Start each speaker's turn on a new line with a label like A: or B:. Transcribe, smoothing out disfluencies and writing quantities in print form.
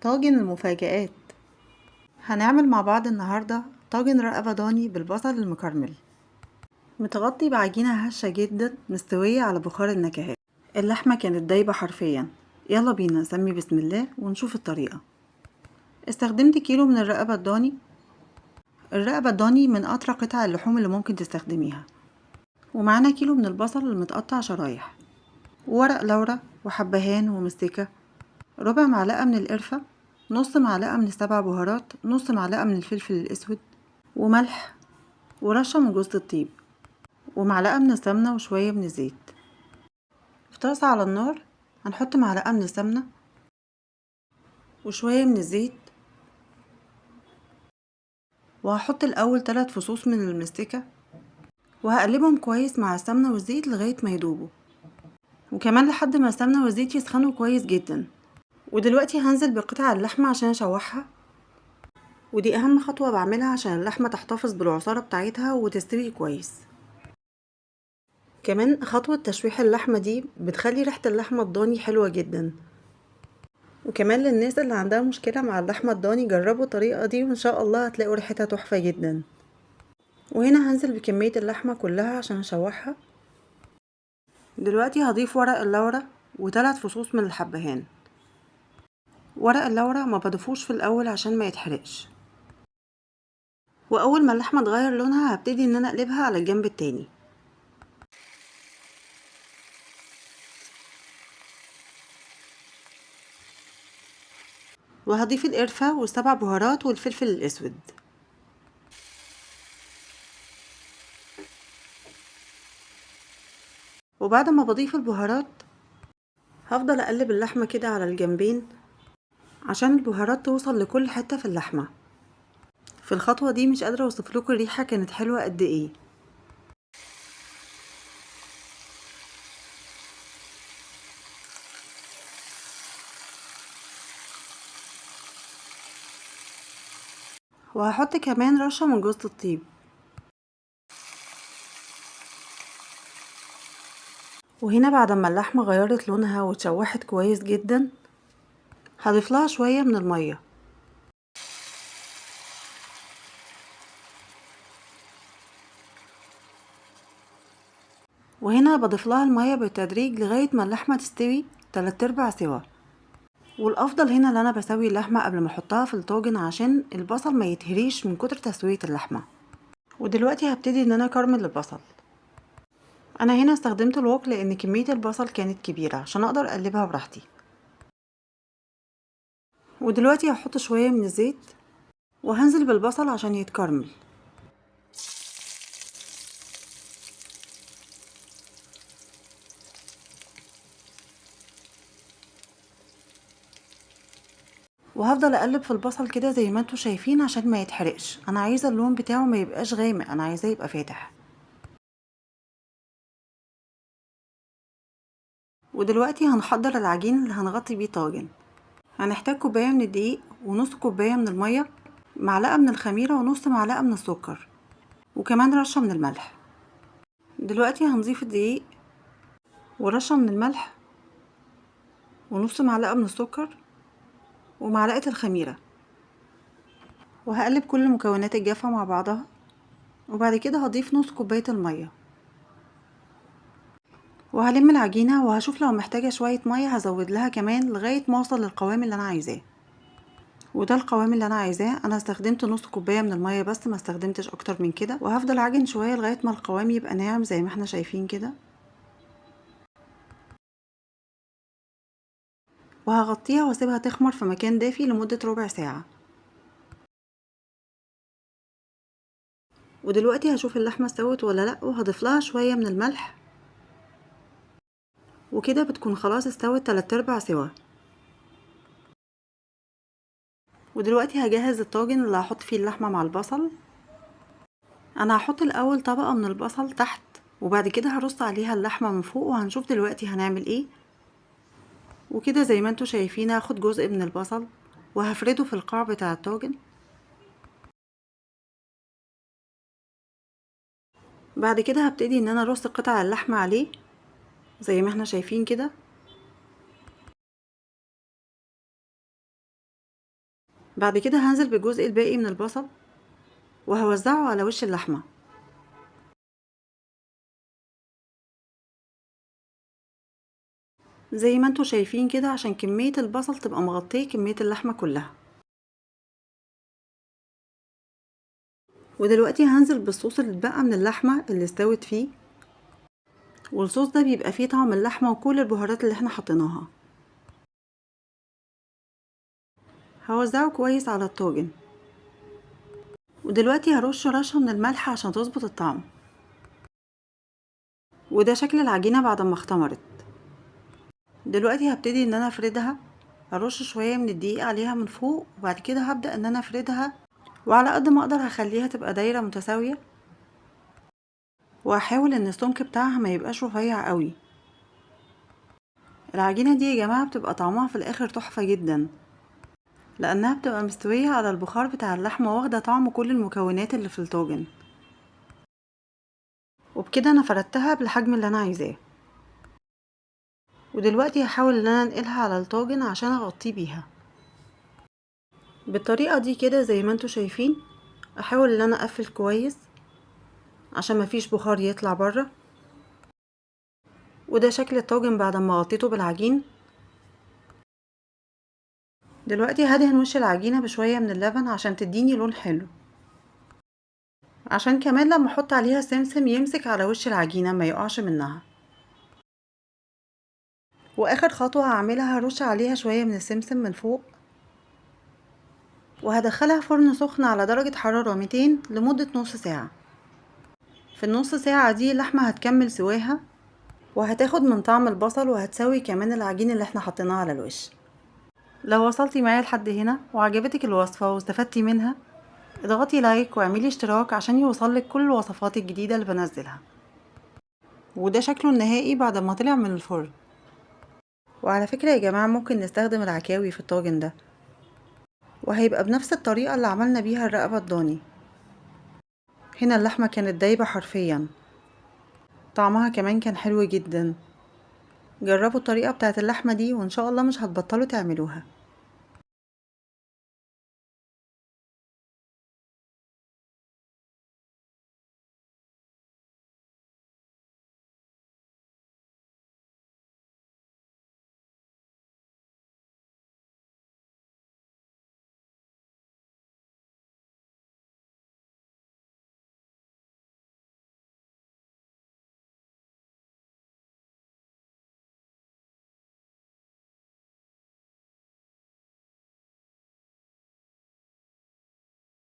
A: طاجن المفاجآت. هنعمل مع بعض النهاردة طاجن رقبة ضاني بالبصل المكرمل، متغطي بعجينة هشة جدا مستوية على بخار النكهات. اللحمة كانت دايبة حرفيا. يلا بينا نسمي بسم الله ونشوف الطريقة. استخدمت كيلو من الرقبة الضاني. الرقبة الضاني من أطرى قطع اللحوم اللي ممكن تستخدميها. ومعانا كيلو من البصل المتقطع شرايح، وورق لورا وحبهان ومستكة، ربع معلقة من القرفة، نص معلقة من السبع بهارات، نص معلقة من الفلفل الأسود، وملح، ورشة من جوز الطيب، ومعلقة من السمنة وشوية من الزيت. في طاسة على النار هنحط معلقة من السمنة وشوية من الزيت، وهحط الأول 3 فصوص من المستكة، وهقلبهم كويس مع السمنة والزيت لغاية ما يدوبوا، وكمان لحد ما السمنة والزيت يسخنوا كويس جدا. ودلوقتي هنزل بقطع اللحمة عشان اشوحها، ودي اهم خطوة بعملها عشان اللحمة تحتفظ بالعصارة بتاعتها وتستوي كويس. كمان خطوة تشويح اللحمة دي بتخلي ريحة اللحمة الضاني حلوة جدا. وكمان للناس اللي عندها مشكلة مع اللحمة الضاني جربوا الطريقة دي وان شاء الله هتلاقوا ريحتها تحفة جدا. وهنا هنزل بكمية اللحمة كلها عشان اشوحها. دلوقتي هضيف ورق اللورة و3 فصوص من الحبهان. ورق اللورة ما بضيفوش في الاول عشان ما يتحرقش. واول ما اللحمة تغير لونها هبتدي ان انا اقلبها على الجنب التاني. وهضيف القرفة والسبع بهارات والفلفل الاسود. وبعد ما بضيف البهارات هفضل اقلب اللحمة كده على الجنبين عشان البهارات توصل لكل حتة في اللحمة. في الخطوة دي مش قادرة اوصفلكوا الريحة كانت حلوة قد ايه. وهحط كمان رشة من جوز الطيب. وهنا بعد ما اللحمة غيرت لونها واتشوحت كويس جدا هضيف لها شوية من المية. وهنا بضيف لها المية بالتدريج لغاية ما اللحمة تستوي 3/4 سوا. والافضل هنا ان انا بسوي اللحمة قبل ما احطها في الطاجن عشان البصل ما يتهريش من كتر تسوية اللحمة. ودلوقتي هبتدي ان انا اكرمل البصل. انا هنا استخدمت الوok لان كمية البصل كانت كبيرة عشان اقدر اقلبها براحتي. ودلوقتي هحط شوية من الزيت وهنزل بالبصل عشان يتكرمل. وهفضل اقلب في البصل كده زي ما انتوا شايفين عشان ما يتحرقش. انا عايزة اللون بتاعه ما يبقاش غامق، انا عايزاه يبقى فاتح. ودلوقتي هنحضر العجين اللي هنغطي بيه طاجن. هنحتاج كوباية من الدقيق ونص كوباية من المية، معلقة من الخميرة ونص معلقة من السكر، وكمان رشة من الملح. دلوقتي هنضيف الدقيق ورشة من الملح ونص معلقة من السكر ومعلقة الخميرة، وهقلب كل المكونات الجافة مع بعضها. وبعد كده هضيف نص كوباية المية وهلم العجينة، وهشوف لو محتاجة شوية مية هزود لها كمان لغاية ما اوصل للقوام اللي انا عايزاه. وده القوام اللي انا عايزاه. انا استخدمت نص كوبايه من الميه بس، ما استخدمتش اكتر من كده. وهفضل اعجن شويه لغايه ما القوام يبقى ناعم زي ما احنا شايفين كده. وهغطيها واسيبها تخمر في مكان دافي لمده ربع ساعه. ودلوقتي هشوف اللحمه استوت ولا لا، وهضيف لها شويه من الملح، وكده بتكون خلاص استوت 3/4 سوا. ودلوقتي هجهز الطاجن اللي هحط فيه اللحمه مع البصل. انا هحط الاول طبقه من البصل تحت، وبعد كده هرص عليها اللحمه من فوق، وهنشوف دلوقتي هنعمل ايه. وكده زي ما انتوا شايفين هاخد جزء من البصل وهفرده في القاع بتاع الطاجن. بعد كده هبتدي ان انا ارص قطع اللحمة عليه زي ما احنا شايفين كده. بعد كده هنزل بالجزء الباقي من البصل وهوزعه على وش اللحمة. زي ما انتوا شايفين كده عشان كمية البصل تبقى مغطية كمية اللحمة كلها. ودلوقتي هنزل بالصوص اللي اتبقى من اللحمة اللي استوت فيه، والصوص ده بيبقى فيه طعم اللحمة وكل البهارات اللي احنا حطيناها. هوزعه كويس على الطاجن. ودلوقتي هرش رشة من الملح عشان تظبط الطعم. وده شكل العجينة بعد ما اختمرت. دلوقتي هبتدي ان انا افردها، هرش شوية من الدقيق عليها من فوق، وبعد كده هبدأ ان انا افردها، وعلى قد ما اقدر هخليها تبقى دايرة متساوية، وهحاول ان السمك بتاعها ما يبقاش رفيع قوي. العجينة دي يا جماعة بتبقى طعمها في الاخر تحفة جدا، لانها بتبقى مستوية على البخار بتاع اللحمة، واخدة طعم كل المكونات اللي في الطاجن. وبكده انا فردتها بالحجم اللي انا عايزاه. ودلوقتي هحاول ان انا انقلها على الطاجن عشان اغطيه بيها بالطريقة دي كده زي ما انتوا شايفين. احاول ان انا اقفل كويس عشان مفيش بخار يطلع بره. وده شكل الطاجن بعد ما غطيته بالعجين. دلوقتي هدهن وش العجينة بشوية من اللبن عشان تديني لون حلو، عشان كمان لما احط عليها سمسم يمسك على وش العجينة ما يقعش منها. واخر خطوة هعملها هرش عليها شوية من السمسم من فوق، وهدخلها فرن سخن على درجة حرارة 200 لمدة نص ساعة. في النص ساعة دي اللحمة هتكمل سواها، وهتاخد من طعم البصل، وهتسوي كمان العجين اللي احنا حطيناه على الوش. لو وصلتي معايا لحد هنا وعجبتك الوصفة واستفدتي منها، اضغطي لايك واعملي اشتراك عشان يوصلك كل الوصفات الجديدة اللي بنزلها. وده شكله النهائي بعد ما طلع من الفرن. وعلى فكرة يا جماعة ممكن نستخدم العكاوي في الطاجن ده، وهيبقى بنفس الطريقة اللي عملنا بيها الرقبة الضاني. هنا اللحمة كانت دايبة حرفيا، طعمها كمان كان حلو جدا. جربوا الطريقة بتاعت اللحمة دي وان شاء الله مش هتبطلوا تعملوها.